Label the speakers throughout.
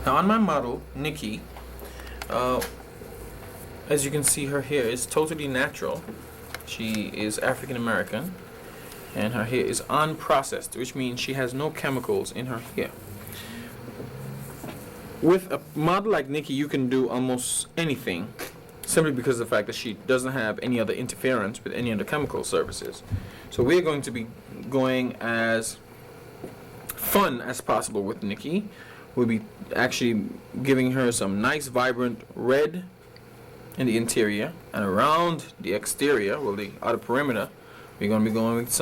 Speaker 1: Now on my model, Nikki, as you can see, her hair is totally natural. She is African American, and her hair is unprocessed, which means she has no chemicals in her hair. With a model like Nikki, you can do almost anything, simply because of the fact that she doesn't have any other interference with any other chemical services. So we're going to be going as fun as possible with Nikki. We'll be actually giving her some nice vibrant red in the interior, and around the exterior, well, the outer perimeter, we're going to be going with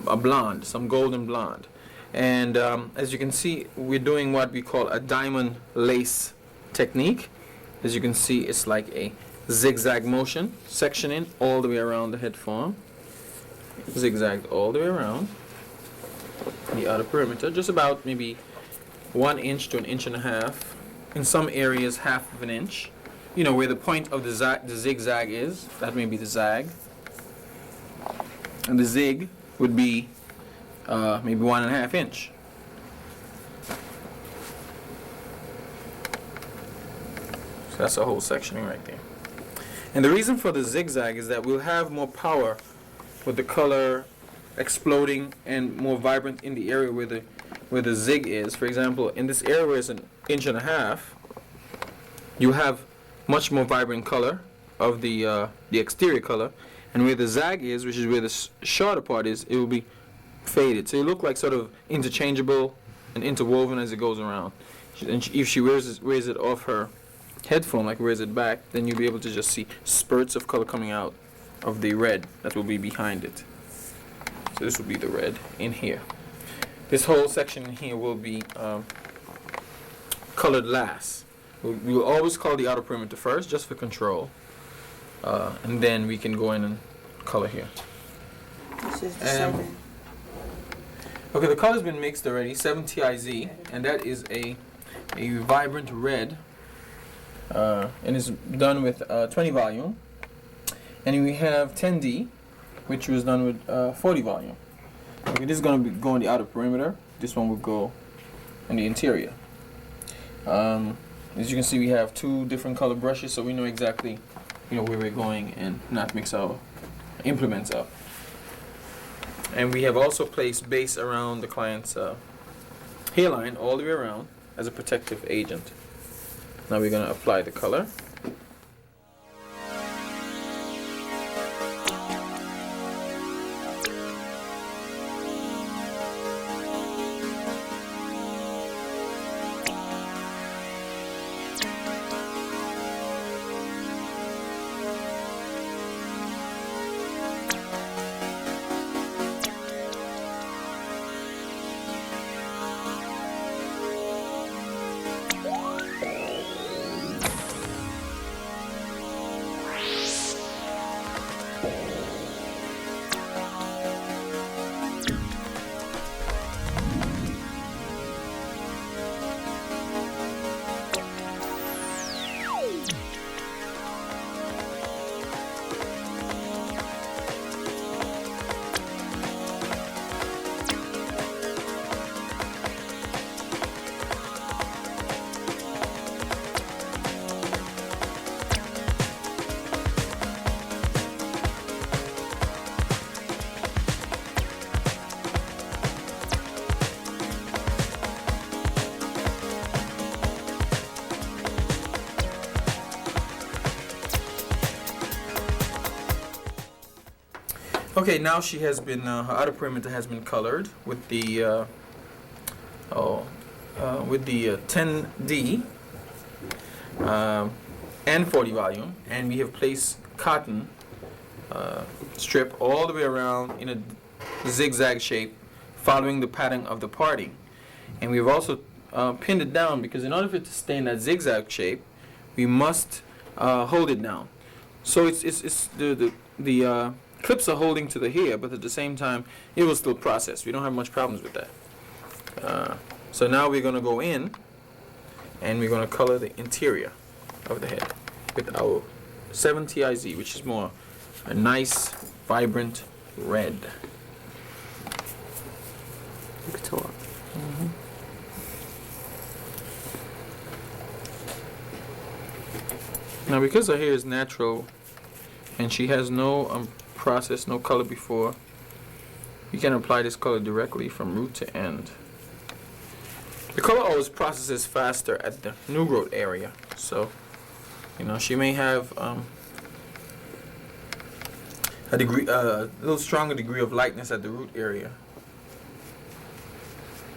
Speaker 1: a blonde, some golden blonde. And as you can see, we're doing what we call a diamond lace technique. As you can see, it's like a zigzag motion, sectioning all the way around the head form, zigzagged all the way around the outer perimeter, just about maybe 1 inch to 1.5 inches, in some areas half of an inch. You know, where the point of the zigzag is, that may be the zag, and the zig would be maybe 1.5 inch. So that's a whole sectioning right there. And the reason for the zigzag is that we'll have more power with the color exploding and more vibrant in the area where the zig is. For example, in this area where it's 1.5 inches, you have much more vibrant color of the exterior color, and where the zag is, which is where the shorter part is, it will be faded. So it look like sort of interchangeable and interwoven as it goes around. And if she wears it off her headphone, like wears it back, then you'll be able to just see spurts of color coming out of the red that will be behind it. So this will be the red in here. This whole section in here will be colored last. We will always color the outer perimeter first, just for control, and then we can go in and color here.
Speaker 2: This is the 7.
Speaker 1: Okay, the color's been mixed already, 7TIZ, and that is a vibrant red, and is done with 20 volume. And we have 10D, which was done with 40 volume. Okay, this is going to go on the outer perimeter. This one will go on the interior. As you can see, we have 2 different color brushes, so we know exactly, where we're going and not mix our implements up. And we have also placed base around the client's hairline all the way around as a protective agent. Now we're going to apply the color. Okay, now she has been, her outer perimeter has been colored with the 10D and 40 volume, and we have placed cotton strip all the way around in a zigzag shape, following the pattern of the parting. And we've also pinned it down, because in order for it to stay in that zigzag shape, we must hold it down. So it's the clips are holding to the hair, but at the same time, it will still process. We don't have much problems with that. So now we're going to go in, and we're going to color the interior of the head with our 7TIZ, which is more a nice, vibrant red.
Speaker 2: Couture.
Speaker 1: Now because her hair is natural and she has no process, no color before, you can apply this color directly from root to end. The color always processes faster at the new growth area, so she may have a little stronger degree of lightness at the root area,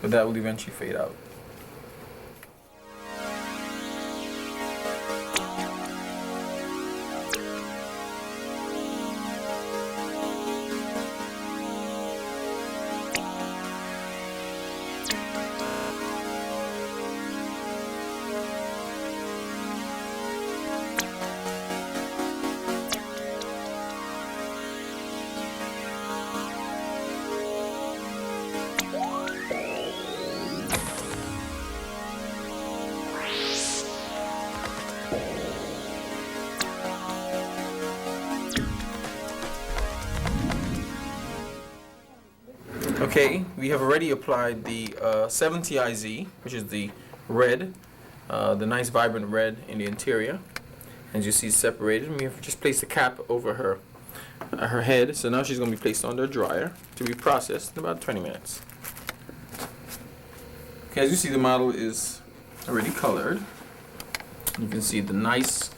Speaker 1: but that will eventually fade out. Okay, we have already applied the 70IZ, which is the red, the nice vibrant red in the interior. As you see, separated. We have just placed a cap over her head, so now she's going to be placed under a dryer to be processed in about 20 minutes. Okay, as you see, the model is already colored. You can see the nice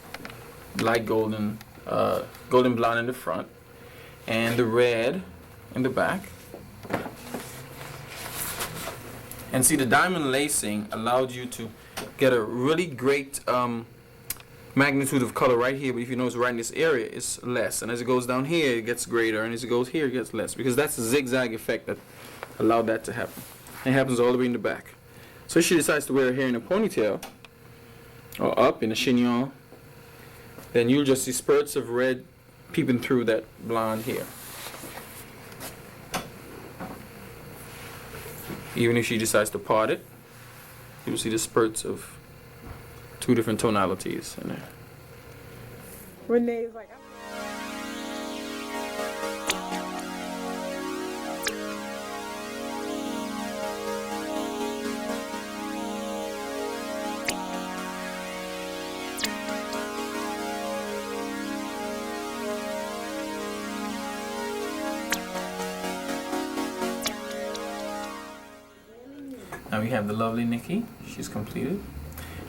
Speaker 1: light golden blonde in the front and the red in the back. And see, the diamond lacing allowed you to get a really great magnitude of color right here, but if you notice right in this area it's less, and as it goes down here it gets greater, and as it goes here it gets less, because that's the zigzag effect that allowed that to happen. And it happens all the way in the back. So if she decides to wear her hair in a ponytail or up in a chignon, then you'll just see spurts of red peeping through that blonde here. Even if she decides to part it, you'll see the spurts of two different tonalities in there.
Speaker 2: Renee's like,
Speaker 1: Now we have the lovely Nikki. She's completed.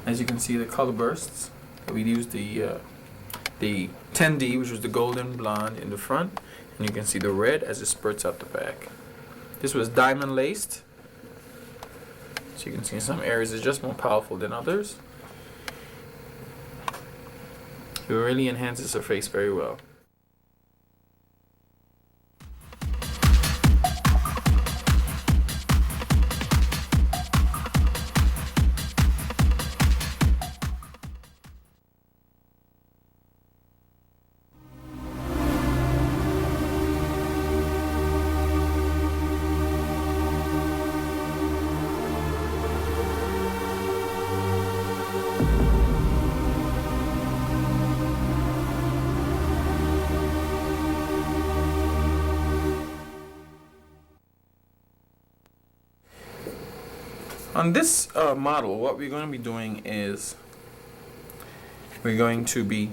Speaker 1: As you can see, the color bursts. We used the 10D, which was the golden blonde in the front, and you can see the red as it spurts out the back. This was diamond laced, so you can see in some areas it's just more powerful than others. It really enhances her face very well. On this model, what we're going to be doing is we're going to be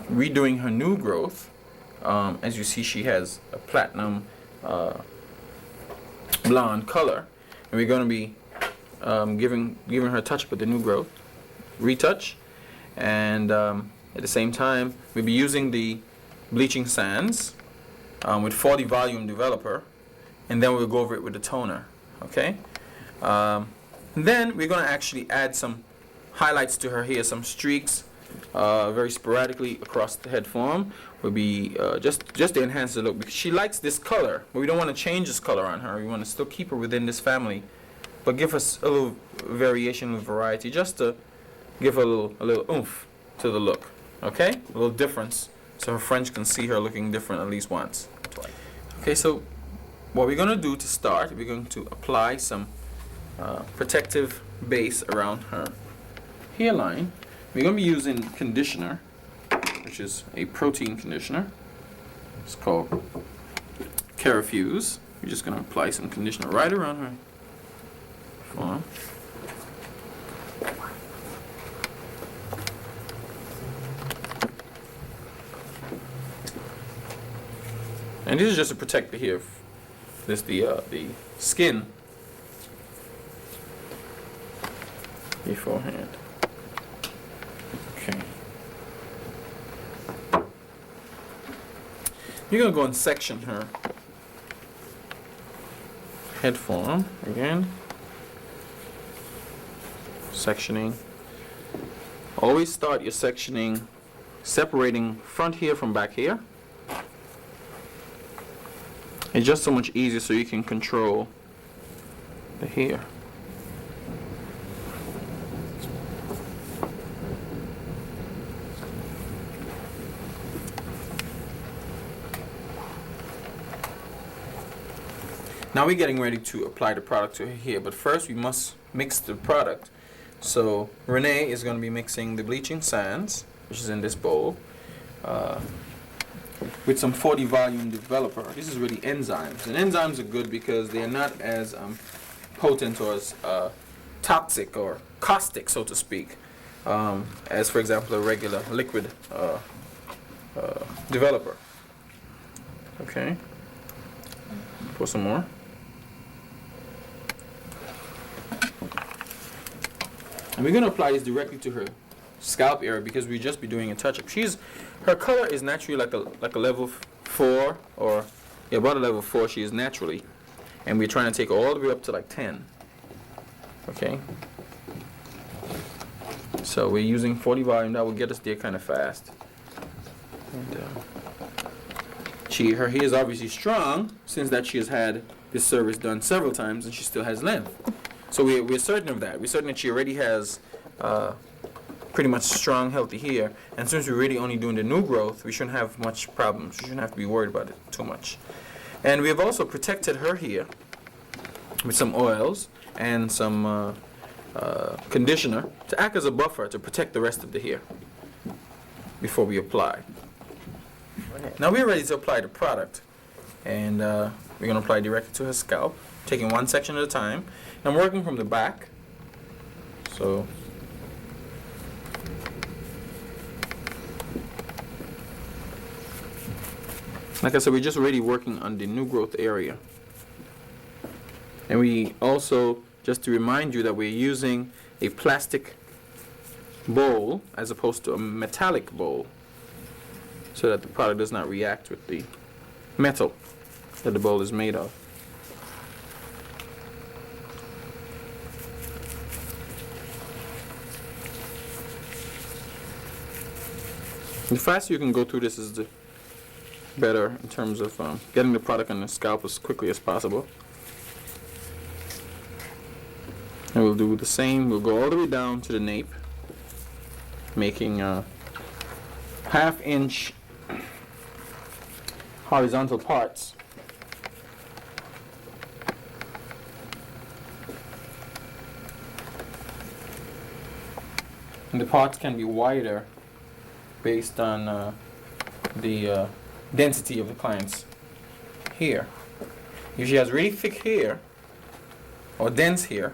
Speaker 1: redoing her new growth. As you see, she has a platinum blonde color, and we're going to be giving her a touch with the new growth, retouch, and at the same time we'll be using the bleaching sands with 40 volume developer, and then we'll go over it with the toner. Okay. And then we're going to actually add some highlights to her hair, some streaks, very sporadically across the head form. Will be just to enhance the look, because she likes this color, but we don't want to change this color on her. We want to still keep her within this family, but give us a little variation and variety, just to give her a little oomph to the look. Okay, a little difference, so her friends can see her looking different at least once, twice. Okay, so what we're going to do to start, we're going to apply some protective base around her hairline. We're going to be using conditioner, which is a protein conditioner. It's called Carafuse. We're just going to apply some conditioner right around her form. And this is just to protect the hair, the skin beforehand. Okay. You're gonna go and section her head form again. Sectioning. Always start your sectioning separating front hair from back hair. It's just so much easier so you can control the hair. Now we're getting ready to apply the product to her hair, but first we must mix the product. So Renee is going to be mixing the bleaching sands, which is in this bowl, with some 40 volume developer. This is really enzymes, and enzymes are good because they are not as potent or as toxic or caustic, so to speak, as for example a regular liquid developer. Okay, pour some more. And we're going to apply this directly to her scalp area because we just be doing a touch-up. Her color is naturally like a level 4 or about a level 4 she is naturally. And we're trying to take her all the way up to like 10. Okay? So we're using 40 volume. That will get us there kind of fast. And, her hair is obviously strong since that she has had this service done several times and she still has length. So we're certain of that. We're certain that she already has pretty much strong, healthy hair. And since we're really only doing the new growth, we shouldn't have much problems. We shouldn't have to be worried about it too much. And we have also protected her hair with some oils and some conditioner to act as a buffer to protect the rest of the hair before we apply. Now we're ready to apply the product. And we're going to apply directly to her scalp, taking one section at a time. I'm working from the back, so like I said, we're just really working on the new growth area. And we also, just to remind you that we're using a plastic bowl as opposed to a metallic bowl so that the product does not react with the metal that the bowl is made of. The faster you can go through this is the better in terms of getting the product on the scalp as quickly as possible. And we'll do the same. We'll go all the way down to the nape, making 1/2 inch horizontal parts. And the parts can be wider based on the density of the client's hair. If she has really thick hair or dense hair,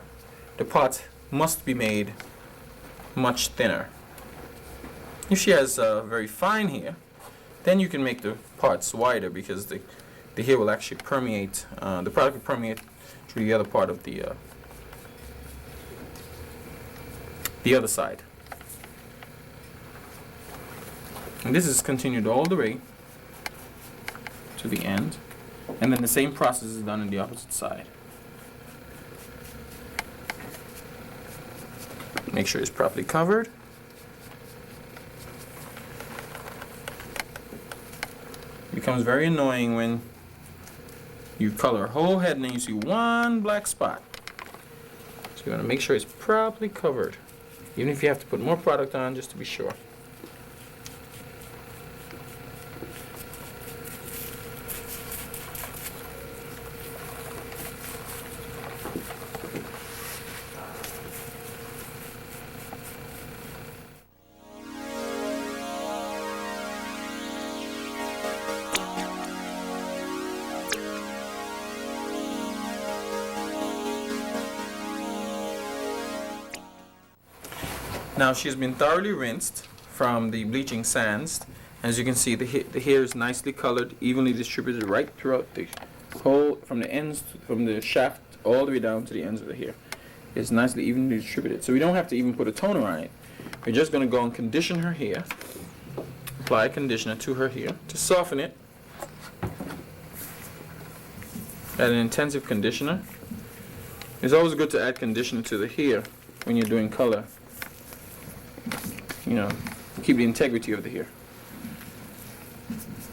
Speaker 1: the parts must be made much thinner. If she has very fine hair, then you can make the parts wider because the hair will actually permeate, the product will permeate through the other part of the other side. And this is continued all the way to the end. And then the same process is done on the opposite side. Make sure it's properly covered. It becomes very annoying when you color a whole head and then you see one black spot. So you want to make sure it's properly covered, even if you have to put more product on just to be sure. Now she's been thoroughly rinsed from the bleaching sands As you can see, the hair is nicely colored, evenly distributed right throughout the whole, from the ends, from the shaft all the way down to the ends of the hair. It's nicely evenly distributed. So we don't have to even put a toner on it. We're just going to go and condition her hair. Apply a conditioner to her hair to soften it. Add an intensive conditioner. It's always good to add conditioner to the hair when you're doing color. You know, keep the integrity of the hair.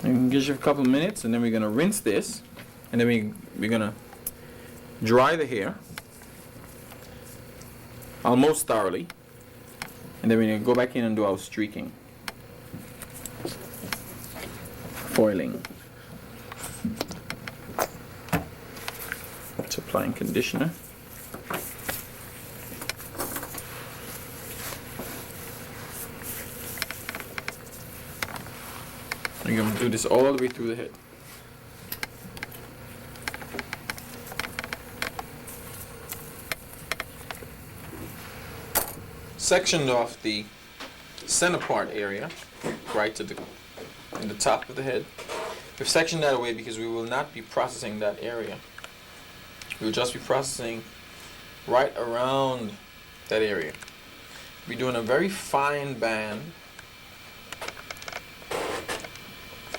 Speaker 1: And give it a couple of minutes, and then we're going to rinse this, and then we're going to dry the hair almost thoroughly, and then we're going to go back in and do our streaking, foiling. It's applying conditioner. You're going to do this all the way through the head. Sectioned off the center part area, right to in the top of the head. We've sectioned that away because we will not be processing that area. We will just be processing right around that area. We're doing a very fine band.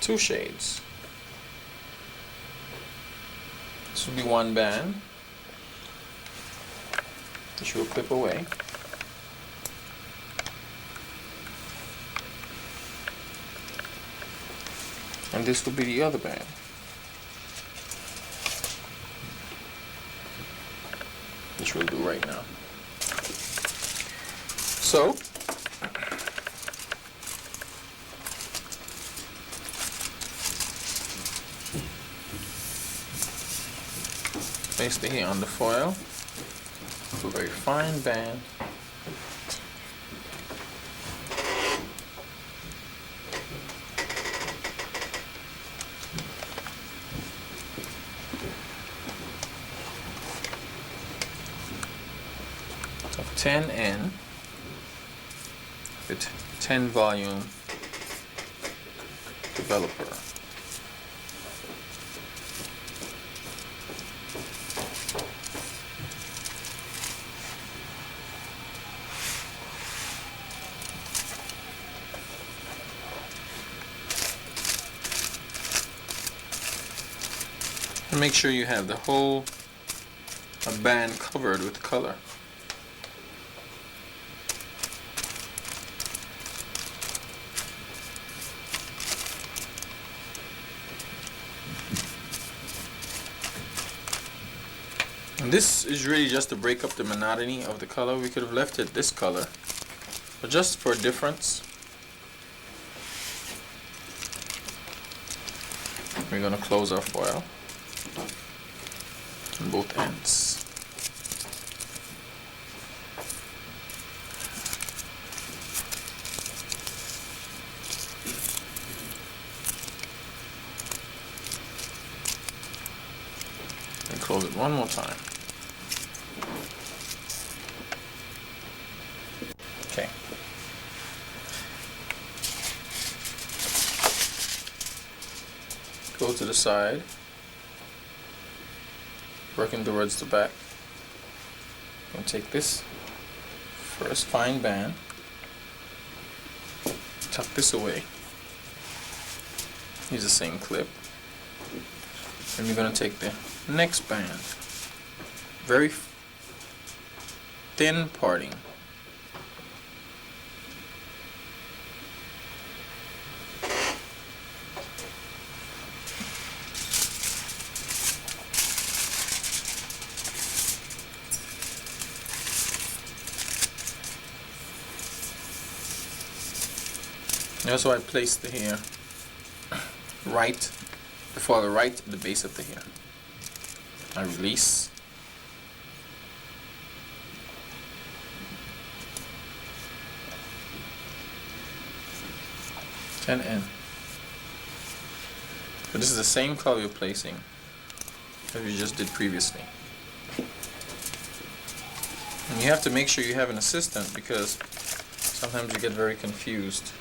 Speaker 1: 2 shades. This will be one band, which will clip away. And this will be the other band. Which we'll do right now. So, place the hair on the foil, a very fine band. Of 10N with 10 volume developer. And make sure you have the whole band covered with color. And this is really just to break up the monotony of the color. We could have left it this color, but just for difference, we're going to close our foil on both ends. And close it one more time. Okay. Go to the side, working towards the back. I'm going to take this first fine band, tuck this away, use the same clip, and we're going to take the next band, very thin parting. That's why I place the hair right before the right at the base of the hair. I release. And in. So this is the same color you're placing as we just did previously. And you have to make sure you have an assistant because sometimes you get very confused.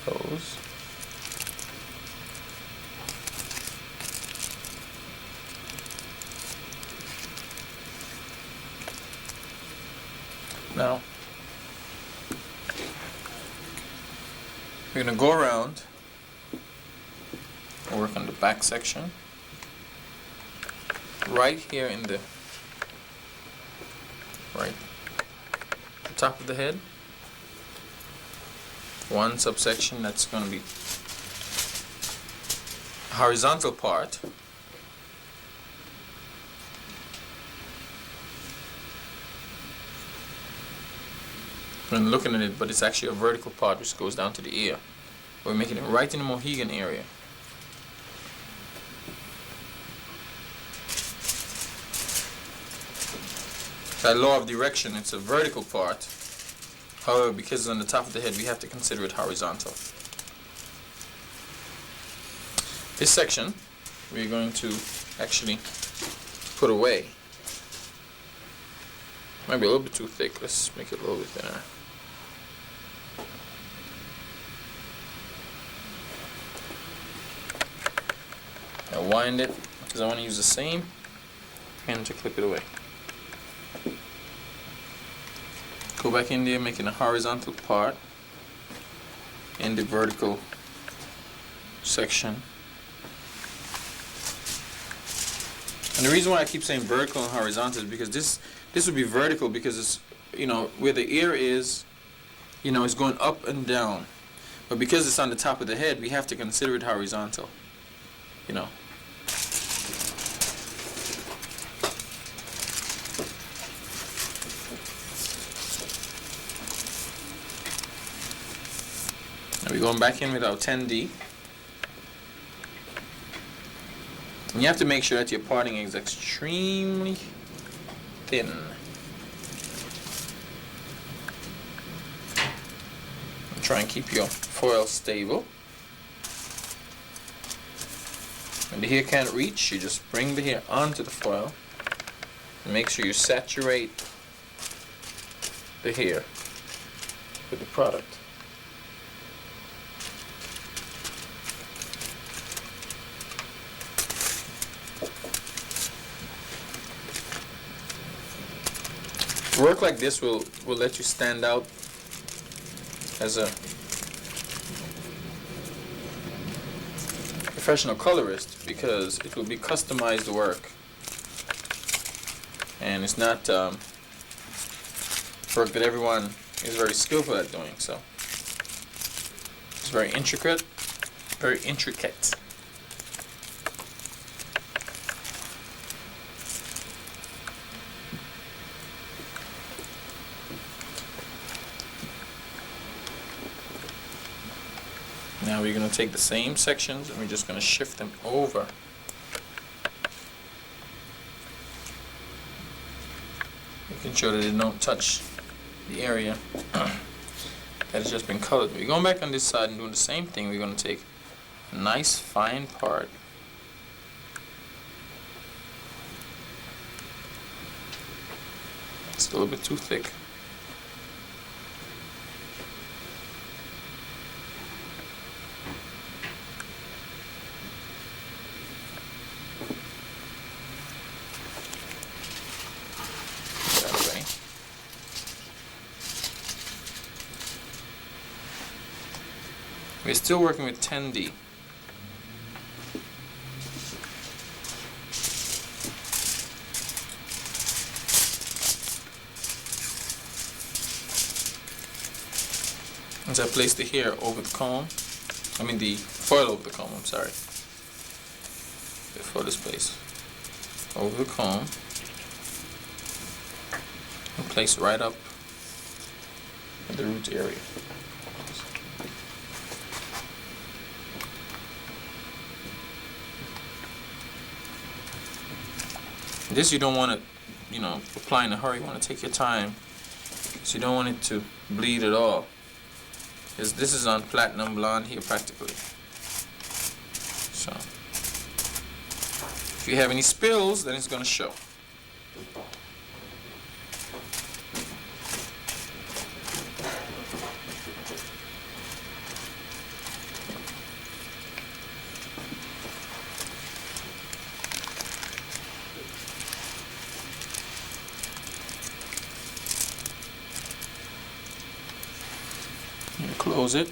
Speaker 1: Close. Now, we're going to go around and work on the back section. Right here in the top of the head. One subsection that's going to be horizontal part. I'm looking at it, but it's actually a vertical part which goes down to the ear. We're making it right in the Mohegan area. By law of direction, it's a vertical part. However, because it's on the top of the head, we have to consider it horizontal. This section, we're going to actually put away. Might be a little bit too thick. Let's make it a little bit thinner. Now wind it, because I want to use the same pin to clip it away. Go back in there, making a horizontal part in the vertical section. And the reason why I keep saying vertical and horizontal is because this would be vertical because it's, you know, where the ear is, you know, it's going up and down. But because it's on the top of the head, we have to consider it horizontal, you know. Now we're going back in with our 10D. And you have to make sure that your parting is extremely thin. And try and keep your foil stable. When the hair can't reach, you just bring the hair onto the foil and make sure you saturate the hair with the product. Work like this will let you stand out as a professional colorist because it will be customized work and it's not work that everyone is very skillful at doing. So it's very intricate, very intricate. Now we're going to take the same sections and we're just going to shift them over. Making sure that they don't touch the area that has just been colored. We're going back on this side and doing the same thing. We're going to take a nice fine part. It's a little bit too thick. We're still working with 10D. As I place the hair over the comb, the foil over the comb, I'm sorry. Before this place, over the comb, and place right up at the root area. This you don't want to, apply in a hurry. You want to take your time, so you don't want it to bleed at all. Because this is on platinum blonde here practically. So if you have any spills, then it's going to show. Close it.